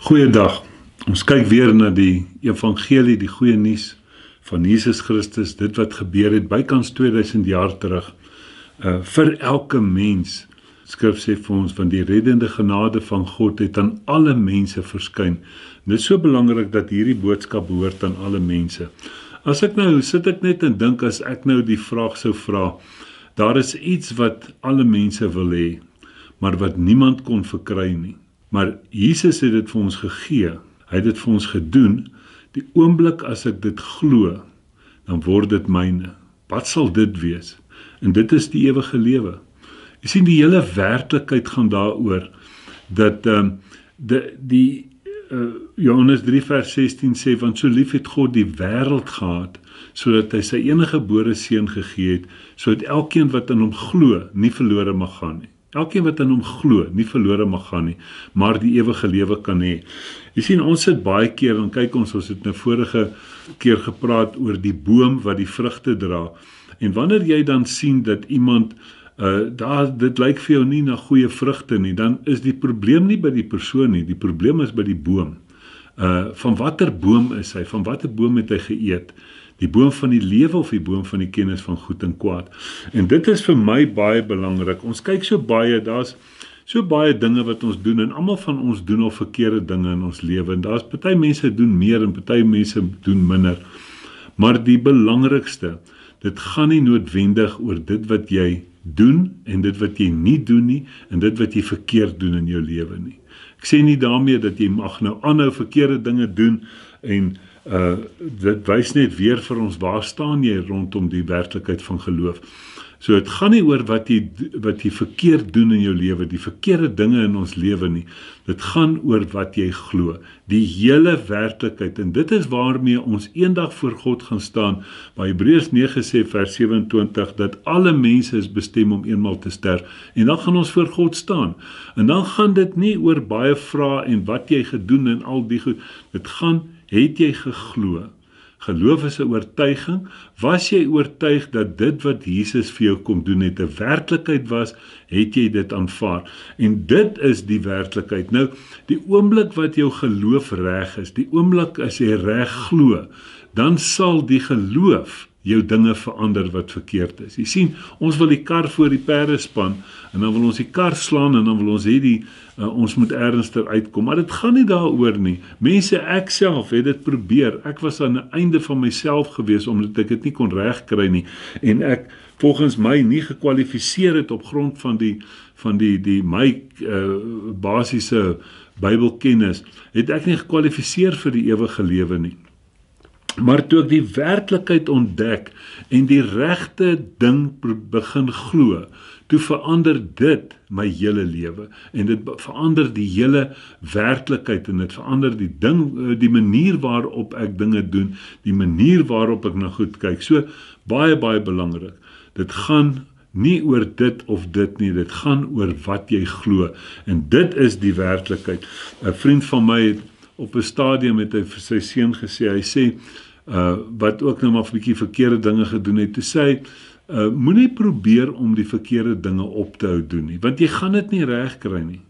Goeiedag. Ons kyk weer na die evangelie, die goeie nuus van Jesus Christus, dit wat gebeur het bykans 2000 jaar terug, vir elke mens. Skrif sê vir ons, van die reddende genade van God het aan alle mense verskyn. Dit is so belangrik dat hierdie boodskap behoort aan alle mense. As ek nou, sit ek net en dink, as ek nou die vraag sou vra, daar is iets wat alle mense wil hê, maar wat niemand kon verkry nie. Maar Jesus het dit vir ons gegee, hy het dit vir ons gedoen, die oomblik as ek dit glo, dan word dit myne. Wat sal dit wees? En dit is die ewige lewe. Jy sien, die hele werklikheid gaan daaroor, dat Johannes 3 vers 16 sê, want so lief het God die wêreld gehad, sodat hy sy enige gebore seun gegee het, sodat elkeen wat in hom glo, nie verlore mag gaan nie. Elkeen wat in hom glo, nie verlore mag gaan nie, maar die ewige lewe kan hê. Jy sien, ons sit baie keer, en kyk ons het nou vorige keer gepraat oor die boom wat die vrugte dra, en wanneer jy dan sien dat iemand, dit lyk vir jou nie na goeie vrugte nie, dan is die probleem nie by die persoon nie, die probleem is by die boom. Van watter boom is hy, van watter boom het hy geëet? Die boom van die lewe of die boom van die kennis van goed en kwaad. En dit is vir my baie belangrik. Ons kyk so baie, daar's so baie dinge wat ons doen, en almal van ons doen al verkeerde dinge in ons lewe, en daar's party mense doen meer, en party mense doen minder. Maar die belangrikste, dit gaan nie noodwendig oor dit wat jy doen, en dit wat jy nie doen nie, en dit wat jy verkeerd doen in jou lewe nie. Ek sê nie daarmee dat jy mag nou aanhou verkeerde dinge doen, en dit wys net weer vir ons, waar staan jy rondom die werklikheid van geloof. So het gaan nie oor wat jy verkeerd doen in jou lewe, die verkeerde dinge in ons lewe nie. Dit gaan oor wat jy glo, die hele werklikheid, en dit is waarmee ons eendag voor God gaan staan, waar Hebreërs 9 sê vers 27, dat alle mense is bestem om eenmaal te sterf, en dan gaan ons voor God staan, en dan gaan dit nie oor baie vrae en wat jy gedoen en al die goed, dit gaan, het jy geglo? Geloof is 'n oortuiging. Was jy oortuig dat dit wat Jesus vir jou kom doen het 'n werklikheid was, het jy dit aanvaar. En dit is die werklikheid. Nou, die oomblik wat jou geloof reg is, die oomblik as jy reg glo, dan sal die geloof jou dinge verander wat verkeerd is. Jy sien, ons wil die kar voor die perde span, en dan wil ons die kar slaan, en dan wil ons hê ons moet ergens uitkom, maar dit gaan nie daaroor nie. Mense, ek self het dit probeer, ek was aan die einde van myself gewees, omdat ek dit nie kon regkry nie, en ek volgens my nie gekwalifiseer het op grond van my basiese Bybelkennis, het ek nie gekwalifiseer vir die ewige lewe nie. Maar toe ek die werklikheid ontdek en die regte ding begin glo, toe verander dit my hele lewe, en dit verander die hele werklikheid, en dit verander die manier waarop ek dinge doen, die manier waarop ek na goed kyk. So, baie, baie belangrik. Dit gaan nie oor dit of dit nie, dit gaan oor wat jy glo, en dit is die werklikheid. 'n vriend van my het op 'n stadium het hy vir sy seun gesê, hy sê, wat ook nou maar 'n bietjie verkeerde dinge gedoen het, toe sê hy, moenie probeer om die verkeerde dinge op te hou doen nie, want jy gaan dit nie reg kry nie.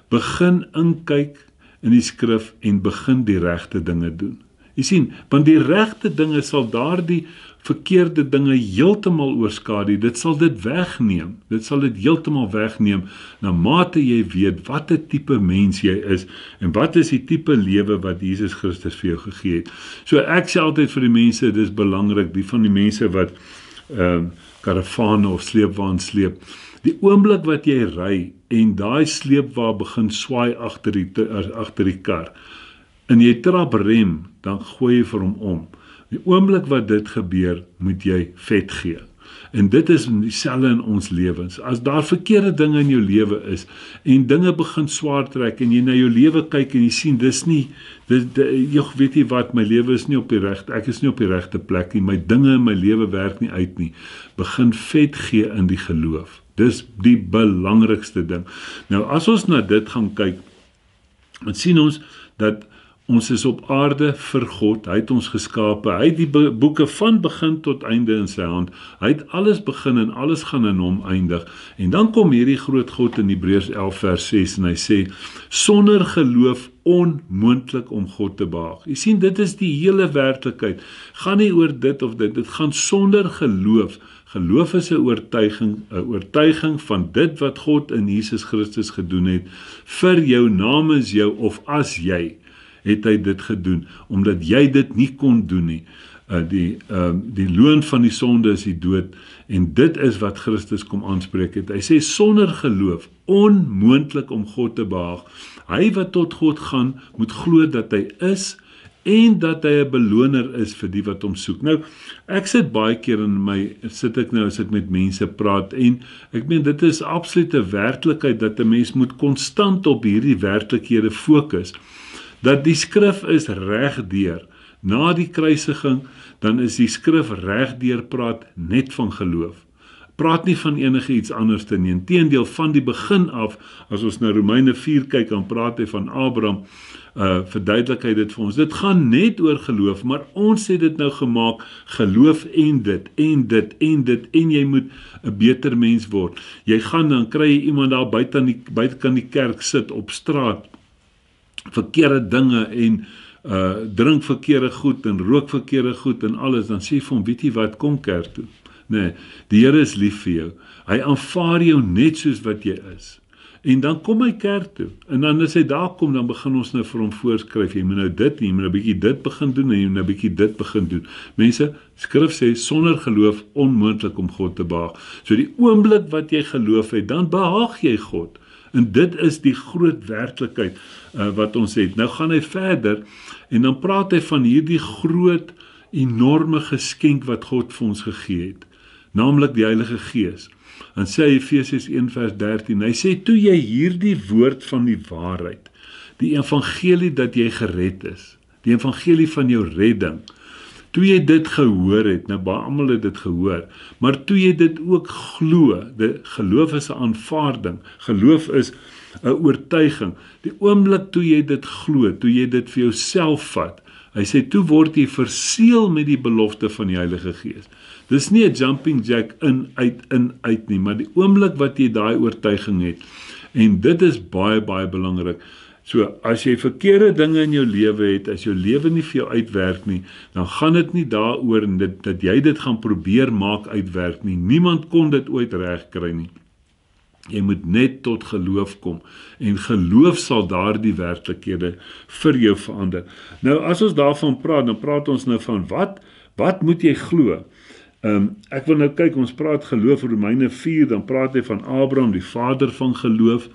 Begin inkyk in die skrif en begin die regte dinge doen. Jy sien, want die regte dinge sal daardie verkeerde dinge heeltemal oorskadu, dit sal dit wegneem, heeltemal wegneem, na mate jy weet wat 'n tipe mens jy is, en wat is die tipe lewe wat Jesus Christus vir jou gegee het. So ek sê altyd vir die mense, dit is belangrik, die van die mense wat karavane of sleepwaan sleep, die oomblik wat jy ry, en daai sleepwa begin swaai agter die kar, en jy trap rem, dan gooi jy vir hom om. Die oomblik wat dit gebeur, moet jy vet gee. En dit is dieselfde in ons lewens. As daar verkeerde dinge in jou lewe is, en dinge begin swaar trek, en jy na jou lewe kyk, en jy sien, weet jy wat, my lewe is nie op die regte, ek is nie op die regte plek nie, my dinge in my lewe werk nie uit nie, begin vet gee in die geloof. Dis die belangrikste ding. Nou, as ons na dit gaan kyk, dan sien ons, dat Ons is op aarde vir God, hy het ons geskape, hy het die boeke van begin tot einde in sy hand, hy het alles begin en alles gaan in hom eindig, en dan kom hierdie groot God in Hebreërs 11 vers 6 en hy sê, sonder geloof onmoontlik om God te behaag. Jy sien, dit is die hele werklikheid, gaan nie oor dit of dit gaan sonder geloof. Geloof is 'n oortuiging van dit wat God in Jesus Christus gedoen het, vir jou, namens jou of as jy, het hy dit gedoen, omdat jy dit nie kon doen nie. Die loon van die sonde is die dood, en dit is wat Christus kom aanspreek het. Hy sê, sonder geloof, onmoontlik om God te behaag. Hy wat tot God gaan, moet glo dat hy is, en dat hy 'n beloner is vir die wat hom soek. Nou, ek sit baie keer as ek met mense praat, en ek meen, dit is absolute werklikheid, dat 'n mens moet konstant op hierdie werklikhede fokus, dat die skrif is regdeur. Na die kruisiging, dan is die skrif regdeur praat net van geloof. Praat nie van enige iets anders nie. Inteendeel, van die begin af, as ons na Romeine 4 kyk, dan praat hy van Abraham, verduidelik hy dit vir ons. Dit gaan net oor geloof, maar ons het dit nou gemaak, geloof en dit, en dit, en dit, en jy moet 'n beter mens word. Jy gaan, dan kry jy iemand daar buitekant die kerk sit, op straat, verkeerde dinge, en drink verkeerde goed, en rook verkeerde goed, en alles, dan sê vir hom, weet jy wat, kom kerk toe. Nee, die Here is lief vir jou. Hy aanvaar jou net soos wat jy is. En dan kom hy kerk toe. En dan as hy daar kom, dan begin ons nou vir hom voorskryf. Jy moet nou dit, jy moet nou 'n bietjie dit begin doen, en jy moet nou 'n bietjie dit begin doen. Mense, skrif sê, sonder geloof onmoontlik om God te behaag. So die oomblik wat jy geloof het, dan behaag jy God. En dit is die groot werklikheid wat ons het. Nou gaan hy verder, en dan praat hy van hierdie groot, enorme geskenk wat God vir ons gegee het, naamlik die Heilige Gees. Dan sê hy Efesiërs 1 vers 13, hy sê, toe jy hierdie woord van die waarheid, die evangelie dat jy gered is, die evangelie van jou redding, toe jy dit gehoor het, nou baie almal het dit gehoor, maar toe jy dit ook glo, geloof is 'n aanvaarding, geloof is 'n oortuiging, die oomblik toe jy dit glo, toe jy dit vir jouself vat, hy sê, toe word jy verseël met die belofte van die Heilige Gees. Dis nie 'n jumping jack in, uit nie, maar die oomblik wat jy daai oortuiging het, en dit is baie, baie belangrik. So, as jy verkeerde dinge in jou lewe het, as jou lewe nie vir jou uitwerk nie, dan gaan dit nie daaroor dat jy dit gaan probeer maak uitwerk nie. Niemand kon dit ooit reg kry nie. Jy moet net tot geloof kom, en geloof sal daardie werklikhede vir jou verander. Nou, as ons daarvan praat, dan praat ons nou van wat moet jy glo? Ek wil nou kyk, ons praat geloof, Romeine 4, dan praat hy van Abraham, die vader van geloof.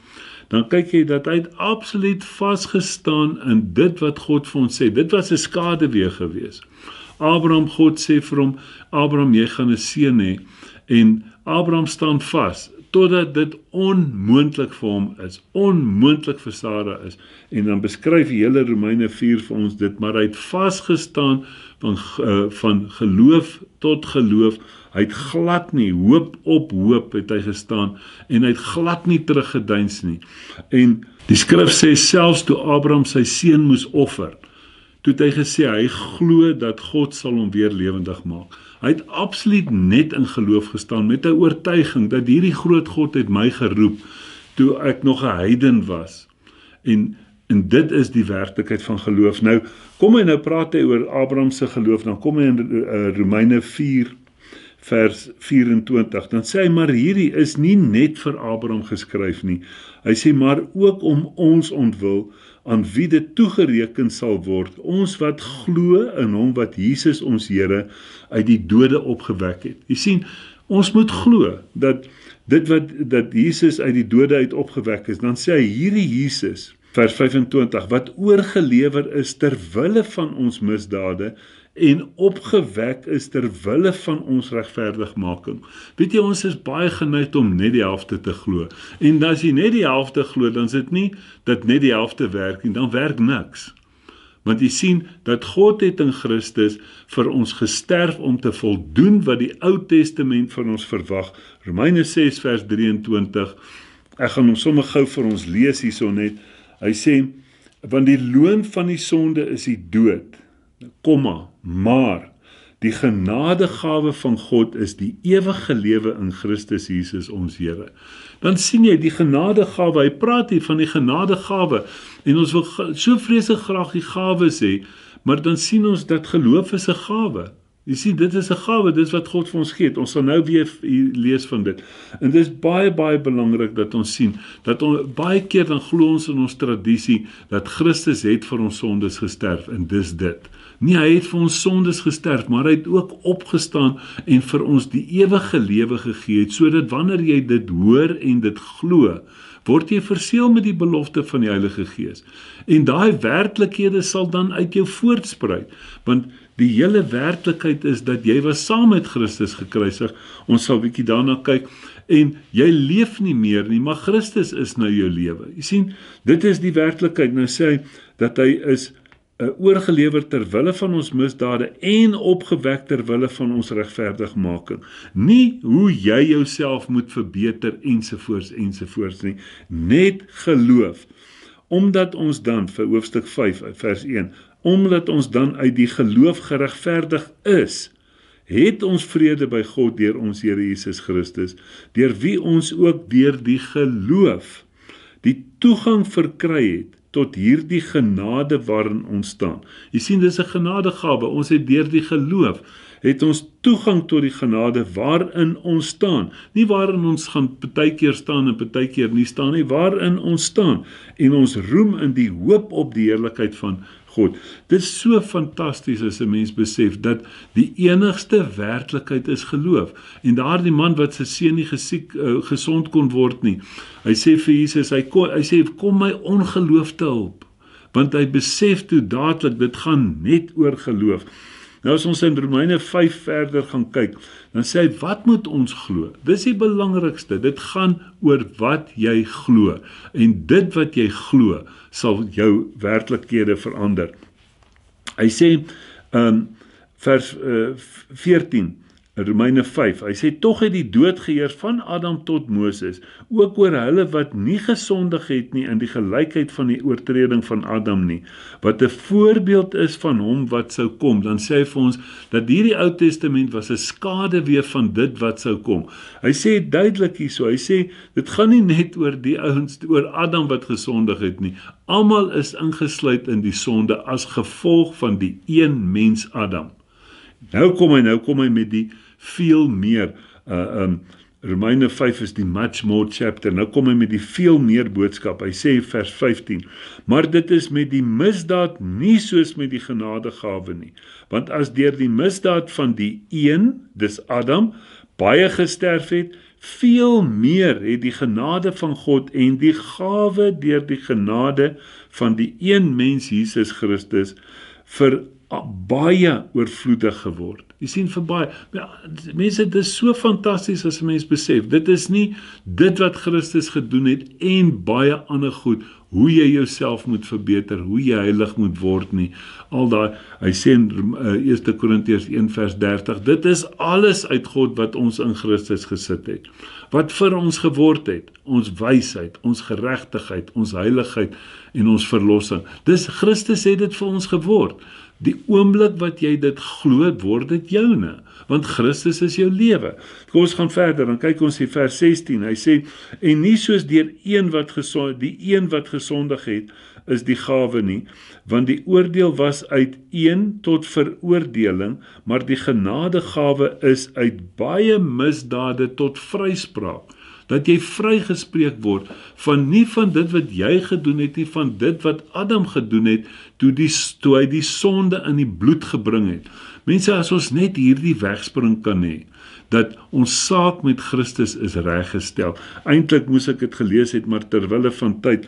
Dan kyk jy dat hy het absoluut vasgestaan in dit wat God vir ons sê. Dit was 'n skaduwee gewees. Abraham, God sê vir hom, Abraham, jy gaan 'n seun hê, en Abraham staan vas, totdat dit onmoontlik vir hom is, onmoontlik vir Sara is, en dan beskryf die hele Romeine 4 vir ons dit, maar hy het vasgestaan van geloof tot geloof, hy het glad nie, hoop op hoop het hy gestaan, en hy het glad nie teruggedeins nie, en die skrif sê, selfs toe Abraham sy seun moes offer, toe het hy gesê, hy glo dat God sal hom weer lewendig maak. Hy het absoluut net in geloof gestaan, met 'n oortuiging, dat hierdie groot God het my geroep, toe ek nog 'n heiden was, en dit is die werklikheid van geloof. Nou, kom hy nou praat hy oor Abraham se geloof, dan kom hy in Romeine 4, vers 24, dan sê hy, maar hierdie is nie net vir Abraham geskryf nie, hy sê, maar ook om ons ontwil, aan wie dit toegereken sal word, ons wat glo in hom wat Jesus ons Here uit die dode opgewek het. Jy sien, ons moet glo, dat Jesus uit die dode uit opgewek is, dan sê hy, hierdie Jesus, vers 25, wat oorgelewer is ter wille van ons misdade, en opgewek is ter wille van ons regverdigmaking. Weet jy, ons is baie geneig om net die helfte te glo. En as jy net die helfte glo, dan is dit nie dat net die helfte werk nie, dan werk niks. Want jy sien dat God het in Christus vir ons gesterf om te voldoen wat die Ou Testament van ons verwag. Romeine 6 vers 23, ek gaan hom sommer gou vir ons lees hierso net. Hy sê, Want die loon van die sonde is die dood, maar die genadegawe van God is die ewige lewe in Christus Jesus ons Here. Dan sien jy die genadegawe, hy praat hier van die genadegawe, en ons wil so vreeslik graag die gawes hê, maar dan sien ons dat geloof is 'n gawe. Jy sien, dit is 'n gawe, dit is wat God vir ons gee. Ons sal nou weer lees van dit. En dit is baie, baie belangrik dat ons sien, dat baie keer dan glo ons in ons tradisie, dat Christus het vir ons sondes gesterf, en dis dit. Nee, hy het vir ons sondes gesterf, maar hy het ook opgestaan en vir ons die ewige lewe gegee het, sodat wanneer jy dit hoor en dit glo, word jy verseël met die belofte van die Heilige Gees. En daai werklikhede sal dan uit jou voortspruit, want die hele werklikheid is dat jy was saam met Christus gekruisig. Ons sal bietjie daarna kyk, en jy leef nie meer nie, maar Christus is nou jou lewe. Jy sien, dit is die werklikheid. Nou sê hy dat hy is oorgelewer ter wille van ons misdade en opgewek ter wille van ons regverdigmaking. Nie hoe jy jouself moet verbeter ensovoorts nie, net geloof. Omdat ons dan, vir hoofstuk 5 vers 1, omdat ons dan uit die geloof geregverdig is, het ons vrede by God deur ons Here Jesus Christus, deur wie ons ook deur die geloof die toegang verkry het tot hierdie genade waarin ons staan. Jy sien, dis 'n genadegawe. Ons het deur die geloof het ons toegang tot die genade waarin ons staan. Nie waarin ons gaan partykeer staan en partykeer nie staan nie, waarin ons staan. En ons roem in die hoop op die heerlikheid van God. Dit is so fantasties as 'n mens besef dat die enigste werklikheid is geloof. En daardie man wat sy seun nie gesond kon word nie, hy sê vir Jesus, hy sê, kom my ongeloof te hulp. Want hy besef toe dadelik, dit gaan net oor geloof. Nou as ons in Romeine 5 verder gaan kyk, dan sê hy, wat moet ons glo? Dis die belangrikste, dit gaan oor wat jy glo. En dit wat jy glo, sal jou werklikhede verander. Hy sê, vers 14, Romeine 5, hy sê, tog het die dood geheers van Adam tot Moses, ook oor hulle wat nie gesondig het nie in die gelykheid van die oortreding van Adam nie, wat 'n voorbeeld is van hom wat sou kom. Dan sê hy vir ons, dat hierdie Ou Testament was 'n skaduwee van dit wat sou kom. Hy sê duidelik hierso, hy sê, dit gaan nie net oor die ouens, oor Adam wat gesondig het nie, almal is ingesluit in die sonde as gevolg van die een mens Adam. Nou kom hy met die veel meer, Romeine 5 is die much more chapter, nou kom hy met die veel meer boodskap, hy sê vers 15, maar dit is met die misdaad nie soos met die genadegawe nie, want as deur die misdaad van die een, dis Adam, baie gesterf het, veel meer het die genade van God en die gawe deur die genade van die een mens Jesus Christus vir baie oorvloedig geword. Jy sien, vir baie, mense, dit is so fantasties as 'n mens besef, dit is nie dit wat Christus gedoen het en baie ander goed, hoe jy jouself moet verbeter, hoe jy heilig moet word nie, al daai, hy sê in 1 Korintiërs 1 vers 30, dit is alles uit God wat ons in Christus gesit het, wat vir ons geword het, ons wysheid, ons geregtigheid, ons heiligheid en ons verlossing. Dis Christus het dit vir ons geword. Die oomblik wat jy dit glo, word dit joune, want Christus is jou lewe. Kom ons gaan verder, dan kyk ons in vers 16, hy sê, en nie soos deur die een wat gesondig het, is die gawe nie, want die oordeel was uit een tot veroordeling, maar die genadegawe is uit baie misdade tot vryspraak. Dat jy vrygespreek word van nie van dit wat jy gedoen het nie, van dit wat Adam gedoen het, toe hy die sonde in die bloed gebring het. Mense, as ons net hierdie wegspring kan hê, dat ons saak met Christus is reggestel. Eintlik moes ek dit gelees het, maar terwille van tyd,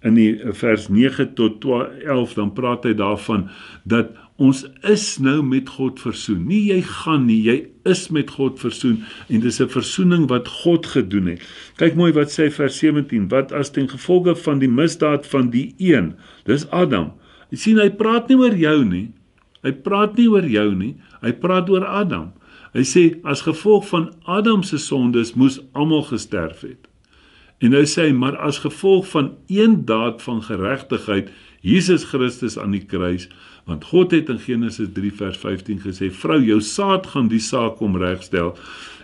in die vers 9 tot 11, dan praat hy daarvan, dat ons is nou met God versoen. Nie jy gaan nie, jy is met God versoen, en dit is 'n versoening wat God gedoen het. Kyk mooi wat sê vers 17, wat as ten gevolge van die misdaad van die een, dis Adam. Jy sien, hy praat nie oor jou nie, hy praat oor Adam. Hy sê, as gevolg van Adam se sondes moes almal gesterf het. En nou sê hy, maar as gevolg van een daad van geregtigheid, Jesus Christus aan die kruis, want God het in Genesis 3 vers 15 gesê, vrou, jou saad gaan die saak kom regstel,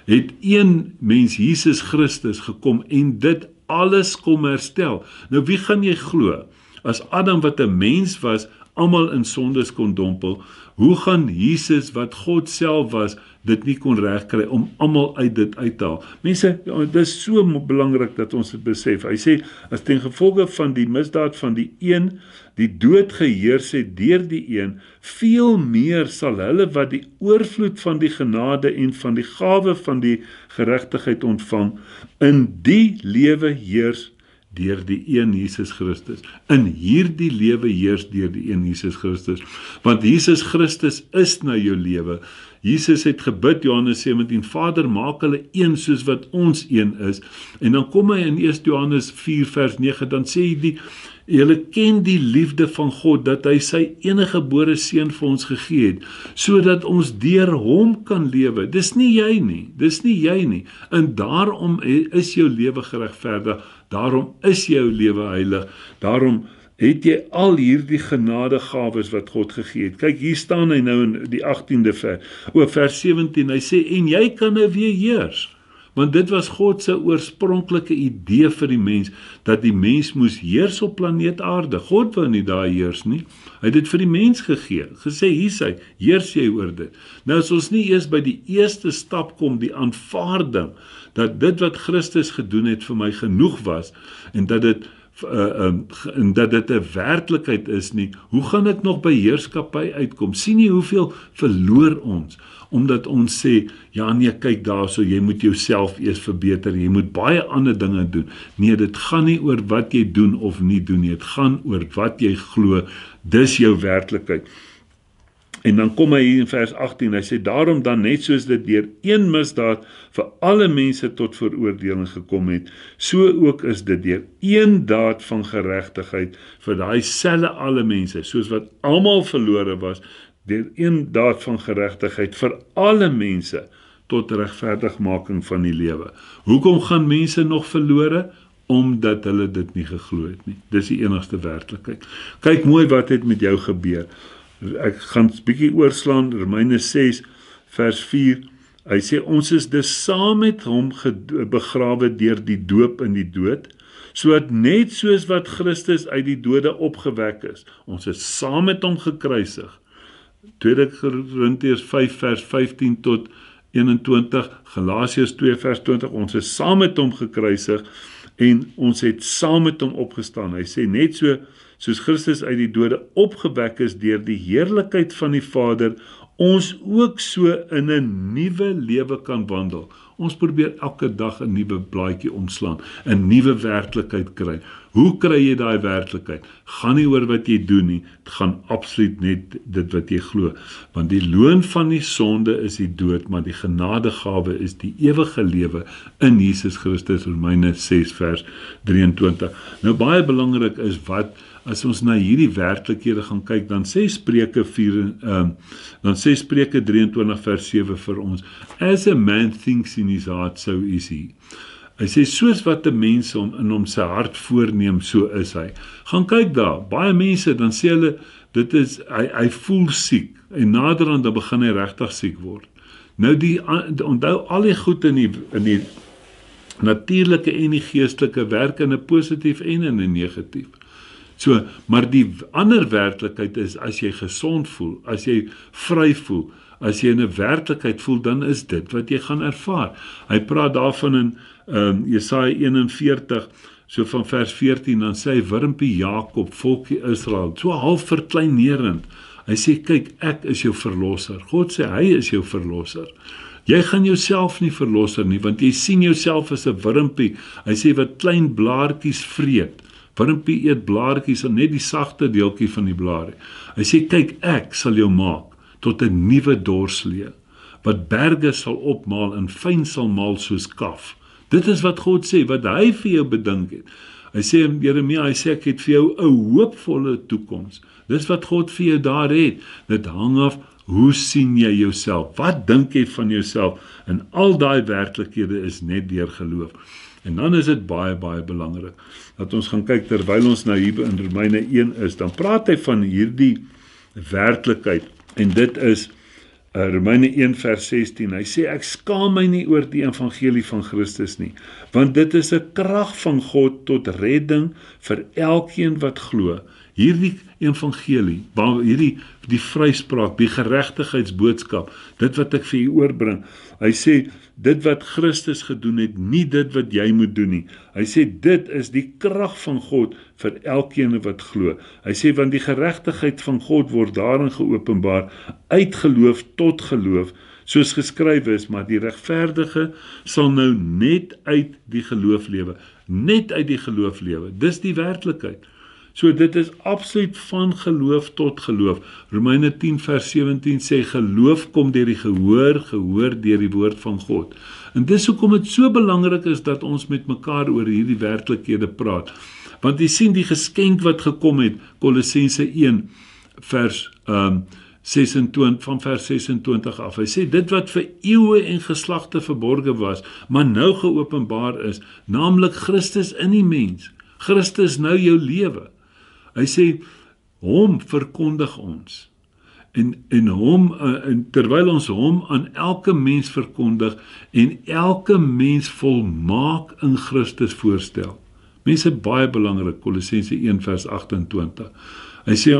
het een mens, Jesus Christus, gekom en dit alles kom herstel. Nou wie gaan jy glo? As Adam wat 'n mens was, almal in sondes kon dompel, hoe gaan Jesus wat God self was, dit nie kon regkry om almal uit dit uit te haal? Mense, dit is so belangrik dat ons dit besef. Hy sê, as ten gevolge van die misdaad van die een, die dood geheers het deur die een, veel meer sal hulle wat die oorvloed van die genade en van die gawe van die geregtigheid ontvang, in die lewe heers deur die een Jesus Christus. In hierdie lewe heers deur die een Jesus Christus. Want Jesus Christus is na jou lewe. Jesus het gebid, Johannes 17, Vader, maak hulle een soos wat ons een is. En dan kom hy in 1 Johannes 4 vers 9, dan sê hy julle ken die liefde van God, dat hy sy enige gebore seun vir ons gegee het, sodat ons deur hom kan lewe. Dis nie jy nie. En daarom is jou lewe geregverdig, daarom is jou lewe heilig, daarom het jy al hierdie genadegawes wat God gegee het. Kyk, hier staan hy nou in die 18de vers 17, hy sê, en jy kan nou weer heers. Want dit was God se oorspronklike idee vir die mens, dat die mens moes heers op planeet aarde. God wou nie daar heers nie. Hy het dit vir die mens gegee, gesê, hier sê, heers jy oor dit. Nou as ons nie eers by die eerste stap kom, die aanvaarding, dat dit wat Christus gedoen het vir my genoeg was, en dat dit 'n werklikheid is nie, hoe gaan ek nog by heerskappy uitkom? Sien jy hoeveel verloor ons? Omdat ons sê, ja nee, kyk daarso, jy moet jouself eers verbeter, jy moet baie ander dinge doen. Nee, dit gaan nie oor wat jy doen of nie doen nie, dit gaan oor wat jy glo, dis jou werklikheid. En dan kom hy hier in vers 18, hy sê, daarom dan net soos dit deur een misdaad vir alle mense tot veroordeling gekom het, so ook is dit deur een daad van geregtigheid vir daai selfe alle mense, soos wat almal verlore was, deur een daad van geregtigheid vir alle mense tot regverdigmaking van die lewe. Hoekom gaan mense nog verlore? Omdat hulle dit nie geglo het nie. Dis die enigste werklikheid. Kyk mooi wat het met jou gebeur. Ek gaan 'n bietjie oorslaan, Romeine 6 vers 4, hy sê, ons is dus saam met hom begrawe deur die doop in die dood, sodat net soos wat Christus uit die dode opgewek is, ons is saam met hom gekruisig. 2 Korintiërs 5 vers 15 tot 21, Galasiërs 2 vers 20, ons is saam met hom gekruisig, en ons het saam met hom opgestaan. Hy sê, net soos Christus uit die dode opgewek is deur die heerlikheid van die Vader, ons ook so in 'n nuwe lewe kan wandel. Ons probeer elke dag 'n nuwe blaadjie omslaan, 'n nuwe werklikheid kry. Hoe kry jy daai werklikheid? Gaan nie oor wat jy doen nie, dit gaan absoluut net dit wat jy glo. Want die loon van die sonde is die dood, maar die genadegawe is die ewige lewe in Jesus Christus, Romeine 6 vers 23. Nou baie belangrik is wat, as ons na hierdie werklikhede gaan kyk, dan sê Spreuke 23 vers 7 vir ons, as a man thinks in his heart, so is he. Hy sê, soos wat 'n mens in hom sy hart voorneem, so is hy. Gaan kyk daar, baie mense, dan sê hulle, dit is, hy voel siek, en naderhand dan begin hy regtig siek word. Nou onthou al die goed in die natuurlike en die geestelike werk in 'n positief en in 'n negatief. So, maar die ander werklikheid is, as jy gesond voel, as jy vry voel, as jy in 'n werklikheid voel, dan is dit wat jy gaan ervaar. Hy praat daarvan in Jesaja 41, so van vers 14, dan sê hy, wurmpie Jakob, volkie Israel, so half verkleinerend. Hy sê, kyk, ek is jou verlosser. God sê, hy is jou verlosser. Jy gaan jouself nie verlosser nie, want jy sien jouself as 'n wurmpie. Hy sê, wat klein blaartjies vreet. Wurmpie eet blaartjies, en net die sagte deeltjie van die blare. Hy sê, kyk, ek sal jou maak tot 'n nuwe dorslee, wat berge sal opmaal en fyn sal maal soos kaf. Dit is wat God sê, wat hy vir jou bedink het. Hy sê in Jeremia, hy sê, ek het vir jou 'n hoopvolle toekoms. Dis wat God vir jou daar het. Dit hang af, hoe sien jy jouself? Wat dink jy van jouself? En al daai werklikhede is net deur geloof. En dan is dit baie, baie belangrik, dat ons gaan kyk, terwyl ons nou hier in Romeine 1 is, dan praat hy van hierdie werklikheid, en dit is Romeine 1 vers 16, hy sê, ek skaam my nie oor die evangelie van Christus nie, want dit is 'n krag van God tot redding vir elkeen wat glo. Hierdie evangelie, die vryspraak, die geregtigheidsboodskap, dit wat ek vir u oorbring, hy sê, dit wat Christus gedoen het, nie dit wat jy moet doen nie. Hy sê, dit is die krag van God vir elkeen wat glo. Hy sê, want die geregtigheid van God word daarin geopenbaar, uit geloof tot geloof, soos geskrywe is, maar die regverdige sal nou net uit die geloof lewe. Net uit die geloof lewe. Dis die werklikheid. So dit is absoluut van geloof tot geloof. Romeine 10 vers 17 sê, geloof kom deur die gehoor, gehoor deur die woord van God. En dis hoekom dit so belangrik is dat ons met mekaar oor hierdie werklikhede praat. Want jy sien die geskenk wat gekom het, Kolossense 1 vers 26, van vers 26 af. Hy sê, dit wat vir eeue en geslagte verborge was, maar nou geopenbaar is, naamlik Christus in die mens. Christus nou jou lewe. Hy sê, hom verkondig ons. En hom, terwyl ons hom aan elke mens verkondig, en elke mens volmaak in Christus voorstel. Mense, baie belangrik, Kolossense 1 vers 28. Hy sê,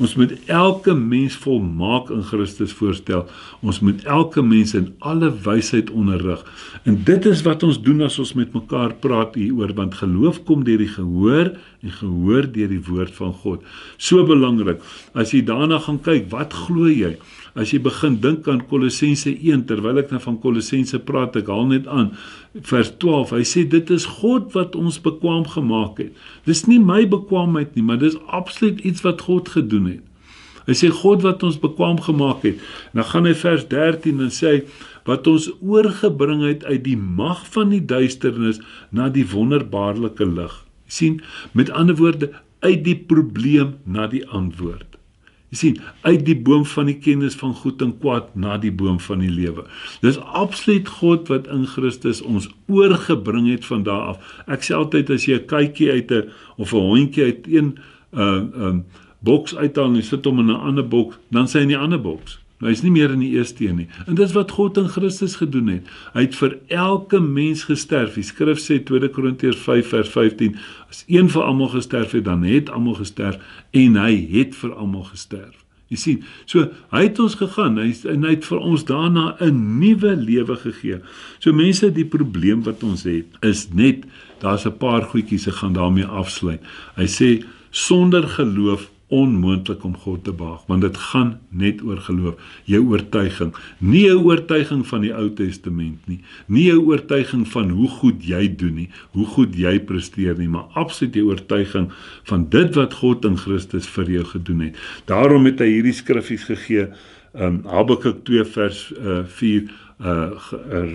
ons moet elke mens volmaak in Christus voorstel, ons moet elke mens in alle wysheid onderrig, en dit is wat ons doen as ons met mekaar praat hieroor, want geloof kom deur die gehoor, en gehoor deur die woord van God. So belangrik, as jy daarna gaan kyk, wat glo jy? As jy begin dink aan Kolossense 1, terwyl ek nou van Kolossense praat, ek haal net aan, vers 12, hy sê, dit is God wat ons bekwaam gemaak het. Dis nie my bekwaamheid nie, maar dis absoluut iets wat God gedoen het. Hy sê, God wat ons bekwaam gemaak het. En dan gaan hy vers 13 en sê, wat ons oorgebring het uit die mag van die duisternis na die wonderbaarlike lig. Jy sien, met ander woorde, uit die probleem na die antwoord. Jy sien, uit die boom van die kennis van goed en kwaad na die boom van die lewe. Dis absoluut God wat in Christus ons oorgebring het van daar af. Ek sê altyd, as jy 'n kykie uit of 'n hondjie uit een boks uithaal en jy sit hom in 'n ander boks, dan sê hy in die ander boks. Hy is nie meer in die eerste een nie. En dis wat God in Christus gedoen het. Hy het vir elke mens gesterf. Die skrif sê 2 Korintiërs 5 vers 15, as een vir almal gesterf het, dan het almal gesterf, en hy het vir almal gesterf. Jy sien, so hy het ons gegaan, en hy het vir ons daarna 'n nuwe lewe gegee. So mense, die probleem wat ons het, is net, daar's 'n paar goedjies, ek gaan daarmee afsluit. Hy sê, sonder geloof onmoontlik om God te behaag, want dit gaan net oor geloof, jou oortuiging, nie jou oortuiging van die Ou Testament nie, nie jou oortuiging van hoe goed jy doen nie, hoe goed jy presteer nie, maar absoluut jou oortuiging van dit wat God in Christus vir jou gedoen het. Daarom het hy hierdie skriffies gegee, Habakuk 2 vers 4,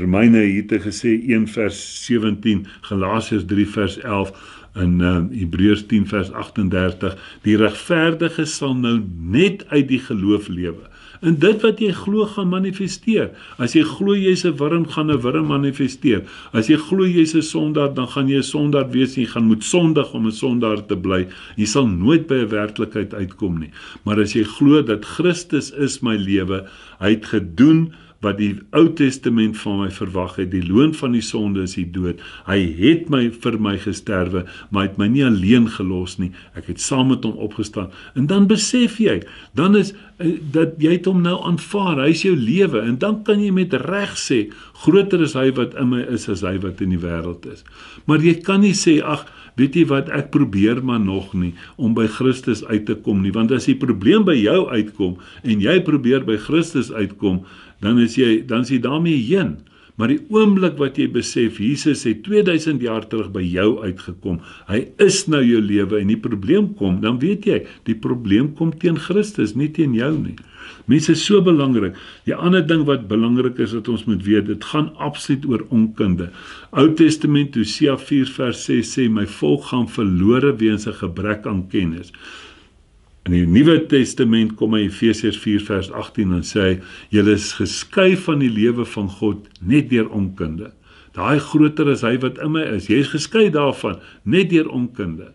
Romeine het gesê 1 vers 17, Galasiërs 3 vers 11, in Hebreërs 10 vers 38, die regverdige sal nou net uit die geloof lewe. En dit wat jy glo gaan manifesteer. As jy glo jy's 'n wurm, gaan 'n wurm manifesteer. As jy glo jy's 'n sondaar, dan gaan jy 'n sondaar wees en jy gaan moet sondig om 'n sondaar te bly. Jy sal nooit by 'n werklikheid uitkom nie. Maar as jy glo dat Christus is my lewe, hy het gedoen wat die Ou Testament van my verwag het, die loon van die sonde is die dood. Hy het vir my gesterwe, maar hy het my nie alleen gelos nie. Ek het saam met hom opgestaan. En dan besef jy, dan is dat jy het hom nou aanvaar, hy is jou lewe, en dan kan jy met reg sê, groter is hy wat in my is as hy wat in die wêreld is. Maar jy kan nie sê, ag, weet jy wat, ek probeer maar nog nie om by Christus uit te kom nie, want as die probleem by jou uitkom en jy probeer by Christus uitkom, dan is jy daarmee heen. Maar die oomblik wat jy besef, Jesus het 2000 jaar terug by jou uitgekom, hy is nou jou lewe, en die probleem kom, dan weet jy, die probleem kom teen Christus, nie teen jou nie. Mense, is so belangrik. Die ander ding wat belangrik is, dat ons moet weet, dit gaan absoluut oor onkunde. Ou Testament, Hosea 4 vers 6 sê, my volk gaan verlore weens 'n gebrek aan kennis. In die Nuwe Testament kom hy Efesiërs 4 vers 18 en sê, julle is geskei van die lewe van God net deur onkunde. Daai groter as hy wat in my is. Jy is geskei daarvan, net deur onkunde.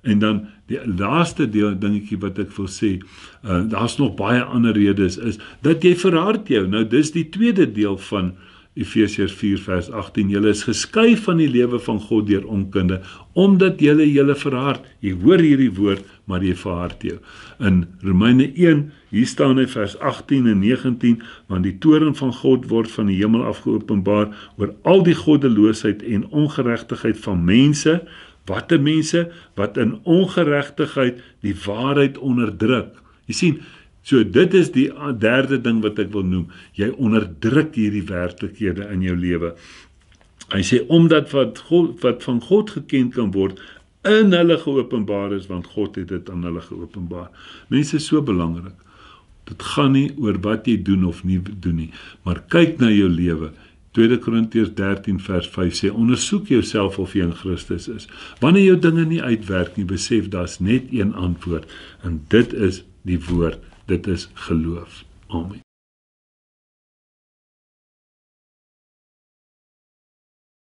En dan die laaste dingetjie wat ek wil sê, daar's nog baie ander redes, is dat jy verhard jou. Nou dis die tweede deel van Efesiërs 4 vers 18, julle is geskei van die lewe van God deur onkunde, omdat julle verhard. Jy hoor hierdie woord, maar jy verhard jou. In Romeine 1, hier staan hy vers 18 en 19, want die toorn van God word van die hemel af geopenbaar oor al die goddeloosheid en ongeregtigheid van mense. Watter mense? Wat in ongeregtigheid die waarheid onderdruk. Jy sien, so dit is die derde ding wat ek wil noem. Jy onderdruk hierdie werklikhede in jou lewe. Hy sê, omdat wat van God geken kan word, in hulle geopenbaar is, want God het dit aan hulle geopenbaar. Mense is so belangrik. Dit gaan nie oor wat jy doen of nie doen nie, maar kyk na jou lewe. 2 Korintiërs 13 vers 5 sê, ondersoek jouself of jy in Christus is. Wanneer jou dinge nie uitwerk nie, besef daar's net een antwoord, en dit is die woord, dit is geloof. Amen.